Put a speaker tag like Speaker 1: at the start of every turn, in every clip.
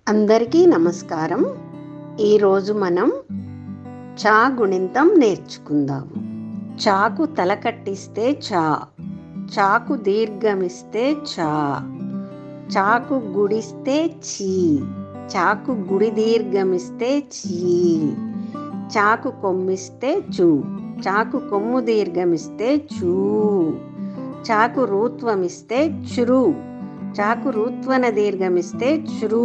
Speaker 1: అందరికీ నమస్కారం. ఈరోజు మనం చా గుణింతం నేర్చుకుందాము. చాకు తల కట్టిస్తే చా, చాకు దీర్ఘమిస్తే చా, చాకు గుడిస్తే చీ, చాకు గుడి దీర్ఘమిస్తే చీ, చాకు కొమ్మిస్తే చూ, చాకు కొమ్ము దీర్ఘమిస్తే చూ, చాకు రూత్వమిస్తే చురు, చాకు రూత్వన దీర్ఘమిస్తే చురు,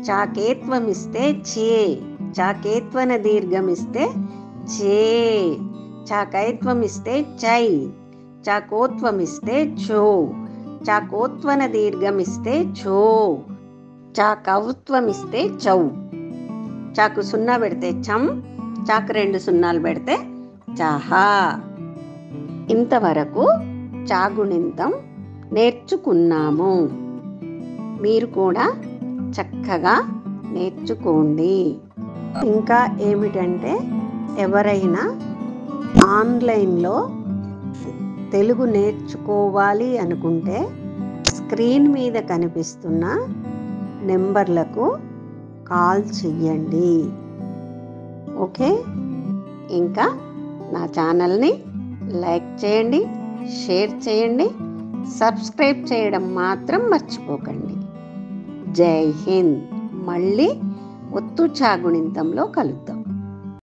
Speaker 1: చాకేత్వమిస్తే చే, చాకేత్వన దీర్ఘమిస్తే చే, చాకైత్వమిస్తే చై, చాకోత్వమిస్తే చో, చాకోత్వన దీర్ఘమిస్తే చో, చాకౌత్వమిస్తే చౌ. చాకు సున్నా పెడితే చం, చాకు 2 సున్నాలు పెడితే చాహా. ఇంతవరకు చాగుణింతం నేర్చుకున్నాము. మీరు కూడా చక్కగా నేర్చుకోండి. ఇంకా ఏమిటంటే, ఎవరైనా ఆన్లైన్లో తెలుగు నేర్చుకోవాలి అనుకుంటే స్క్రీన్ మీద కనిపిస్తున్న నెంబర్లకు కాల్ చెయ్యండి. ఓకే, ఇంకా నా ఛానల్ని లైక్ చేయండి, షేర్ చేయండి, సబ్స్క్రైబ్ చేయడం మాత్రం మర్చిపోకండి. జై హింద్. మళ్ళీ ఒత్తు చాగుణింతంలో కలుద్దాం.